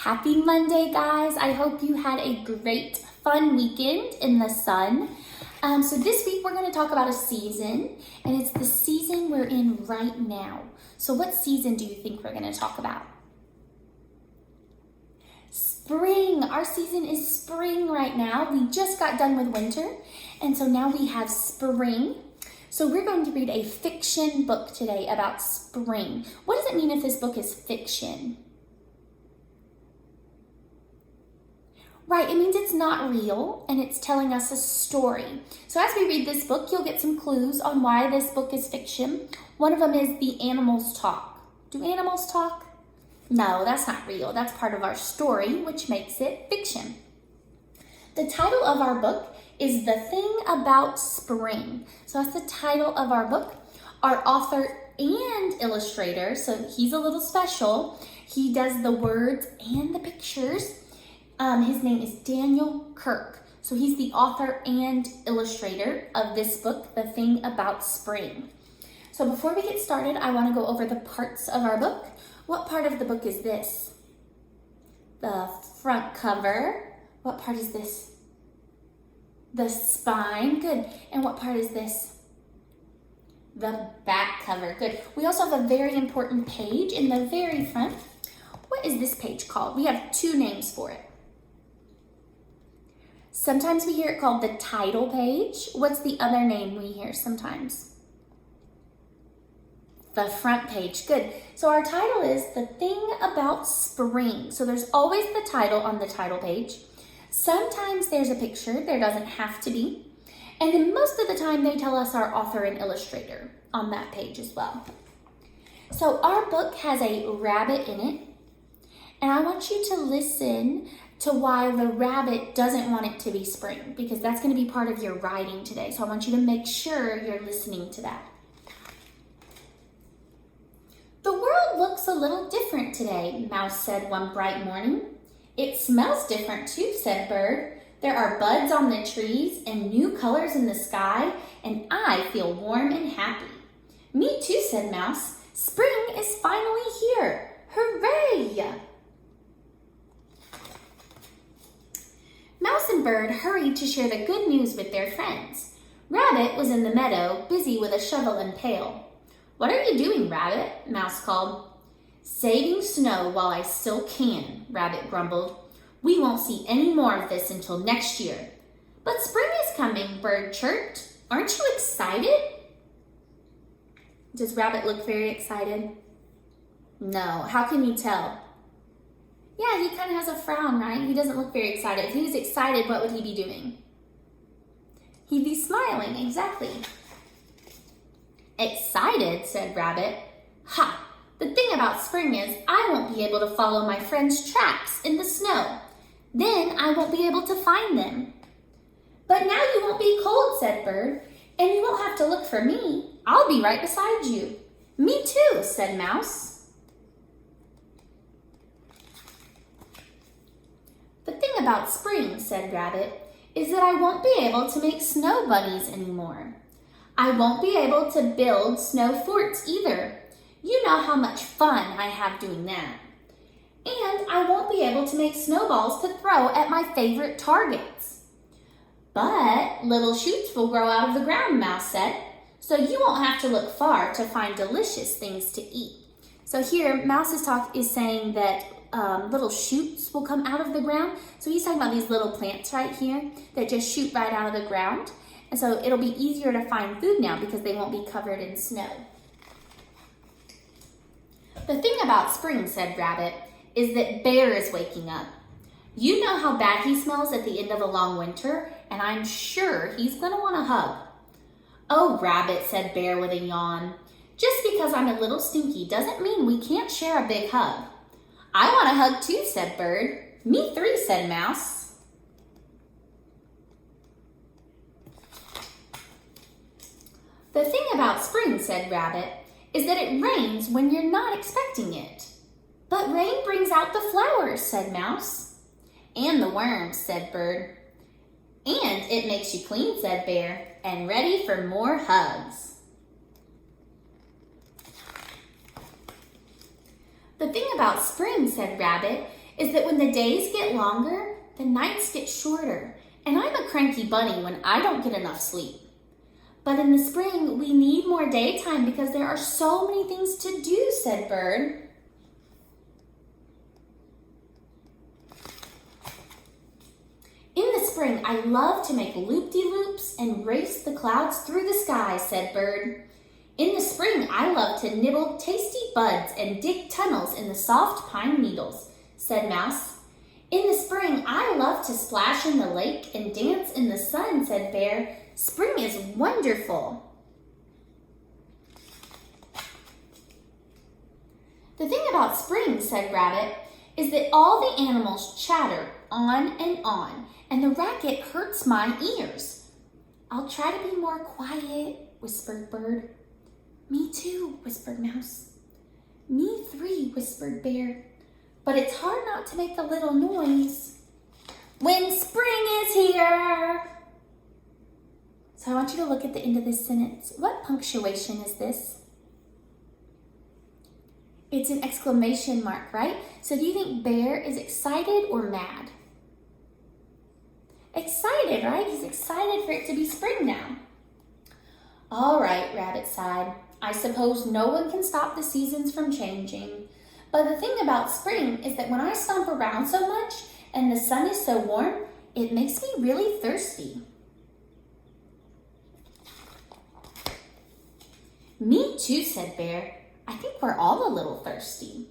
Happy Monday, guys. I hope you had a great, fun weekend in the sun. So this week we're going to talk about a season, and it's the season we're in right now. So what season do you think we're going to talk about? Spring. Our season is spring right now. We just got done with winter, and so now we have spring. So we're going to read a fiction book today about spring. What does it mean if this book is fiction? Right, it means it's not real and it's telling us a story. So as we read this book, you'll get some clues on why this book is fiction. One of them is the animals talk. Do animals talk? No, that's not real. That's part of our story, which makes it fiction. The title of our book is The Thing About Spring. So that's the title of our book. Our author and illustrator, so he's a little special. He does the words and the pictures. His name is Daniel Kirk. So he's the author and illustrator of this book, The Thing About Spring. So before we get started, I want to go over the parts of our book. What part of the book is this? The front cover. What part is this? The spine. Good. And what part is this? The back cover. Good. We also have a very important page in the very front. What is this page called? We have two names for it. Sometimes we hear it called the title page. What's the other name we hear sometimes? The front page. Good. So our title is The Thing About Spring. So there's always the title on the title page. Sometimes there's a picture. There doesn't have to be. And then most of the time they tell us our author and illustrator on that page as well. So our book has a rabbit in it. And I want you to listen to why the rabbit doesn't want it to be spring, because that's going to be part of your writing today. So I want you to make sure you're listening to that. The world looks a little different today, Mouse said one bright morning. It smells different too, said Bird. There are buds on the trees and new colors in the sky, and I feel warm and happy. Me too, said Mouse. Spring is finally here. Hooray! Mouse and Bird hurried to share the good news with their friends. Rabbit was in the meadow, busy with a shovel and pail. What are you doing, Rabbit? Mouse called. Saving snow while I still can, Rabbit grumbled. We won't see any more of this until next year. But spring is coming, Bird chirped. Aren't you excited? Does Rabbit look very excited? No, how can you tell? Yeah, he kind of has a frown, right? He doesn't look very excited. If he was excited, what would he be doing? He'd be smiling, exactly. Excited, said Rabbit. Ha! The thing about spring is I won't be able to follow my friends' tracks in the snow. Then I won't be able to find them. But now you won't be cold, said Bird, and you won't have to look for me. I'll be right beside you. Me too, said Mouse. The thing about spring, said Rabbit, is that I won't be able to make snow bunnies anymore. I won't be able to build snow forts either. You know how much fun I have doing that. And I won't be able to make snowballs to throw at my favorite targets. But little shoots will grow out of the ground, Mouse said, so you won't have to look far to find delicious things to eat. So here, Mouse's talk is saying that little shoots will come out of the ground. So he's talking about these little plants right here that just shoot right out of the ground. And so it'll be easier to find food now because they won't be covered in snow. The thing about spring, said Rabbit, is that Bear is waking up. You know how bad he smells at the end of a long winter, and I'm sure he's going to want a hug. Oh, Rabbit, said Bear with a yawn. Just because I'm a little stinky doesn't mean we can't share a big hug. I want a hug too, said Bird. Me three, said Mouse. The thing about spring, said Rabbit, is that it rains when you're not expecting it. But rain brings out the flowers, said Mouse. And the worms, said Bird. And it makes you clean, said Bear, and ready for more hugs. The thing about spring, said Rabbit, is that when the days get longer, the nights get shorter. And I'm a cranky bunny when I don't get enough sleep. But in the spring, we need more daytime because there are so many things to do, said Bird. In the spring, I love to make loop-de-loops and race the clouds through the sky, said Bird. In the spring, I love to nibble tasty buds and dig tunnels in the soft pine needles, said Mouse. In the spring, I love to splash in the lake and dance in the sun, said Bear. Spring is wonderful. The thing about spring, said Rabbit, is that all the animals chatter on, and the racket hurts my ears. I'll try to be more quiet, whispered Bird. Me too, whispered Mouse. Me three, whispered Bear. But it's hard not to make a little noise when spring is here. So I want you to look at the end of this sentence. What punctuation is this? It's an exclamation mark, right? So do you think Bear is excited or mad? Excited, right? He's excited for it to be spring now. All right, Rabbit sighed. I suppose no one can stop the seasons from changing. But the thing about spring is that when I stomp around so much and the sun is so warm, it makes me really thirsty. Me too, said Bear. I think we're all a little thirsty.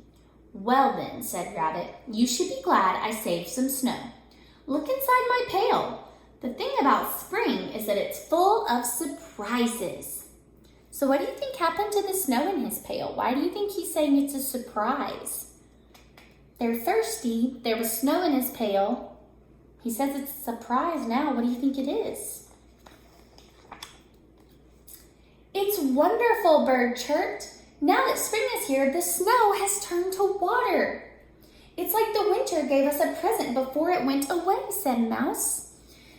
Well then, said Rabbit, you should be glad I saved some snow. Look inside my pail. The thing about spring is that it's full of surprises. So what do you think happened to the snow in his pail? Why do you think he's saying it's a surprise? They're thirsty. There was snow in his pail. He says it's a surprise now. What do you think it is? It's wonderful, Bird chirped. Now that spring is here, the snow has turned to water. It's like the winter gave us a present before it went away, said Mouse.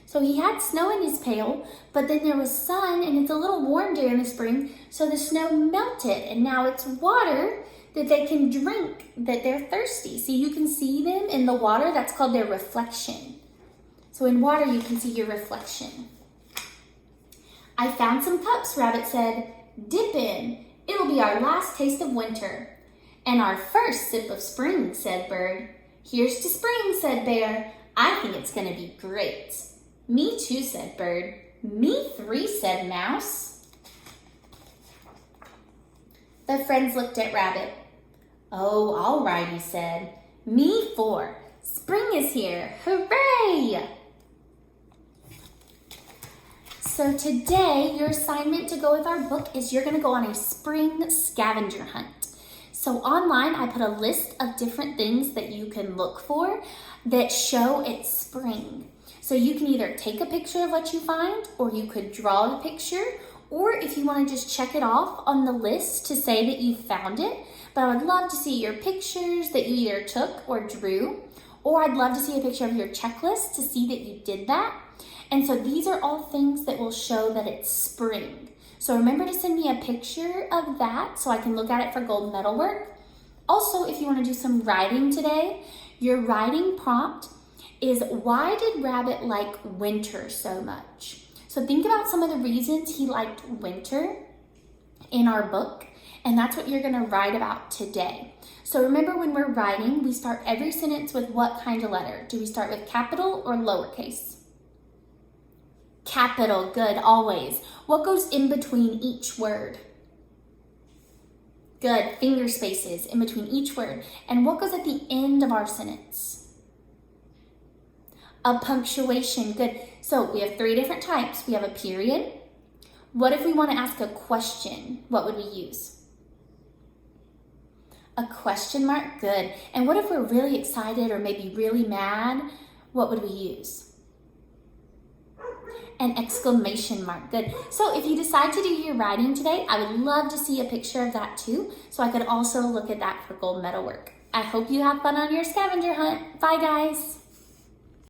So he had snow in his pail, but then there was sun and it's a little warm during the spring, so the snow melted and now it's water that they can drink, that they're thirsty. See, you can see them in the water. That's called their reflection. So in water, you can see your reflection. I found some cups, Rabbit said. Dip in. It'll be our last taste of winter. And our first sip of spring, said Bird. Here's to spring, said Bear. I think it's going to be great. Me too, said Bird. Me three, said Mouse. The friends looked at Rabbit. Oh, all right, he said. Me four. Spring is here. Hooray! So today, your assignment to go with our book is you're going to go on a spring scavenger hunt. So online, I put a list of different things that you can look for that show it's spring. So you can either take a picture of what you find, or you could draw the picture, or if you want to just check it off on the list to say that you found it. But I would love to see your pictures that you either took or drew, or I'd love to see a picture of your checklist to see that you did that. And so these are all things that will show that it's spring. So remember to send me a picture of that so I can look at it for gold medal work. Also, if you want to do some writing today, your writing prompt is, why did Rabbit like winter so much? So think about some of the reasons he liked winter in our book, and that's what you're going to write about today. So remember, when we're writing, we start every sentence with what kind of letter? Do we start with capital or lowercase? Capital, good, always. What goes in between each word? Good, finger spaces in between each word. And what goes at the end of our sentence? A punctuation, good. So we have three different types. We have a period. What if we want to ask a question? What would we use? A question mark, good. And what if we're really excited or maybe really mad? What would we use? An exclamation mark, good. So if you decide to do your writing today, I would love to see a picture of that too, so I could also look at that for gold medal work. I hope you have fun on your scavenger hunt. Bye, guys.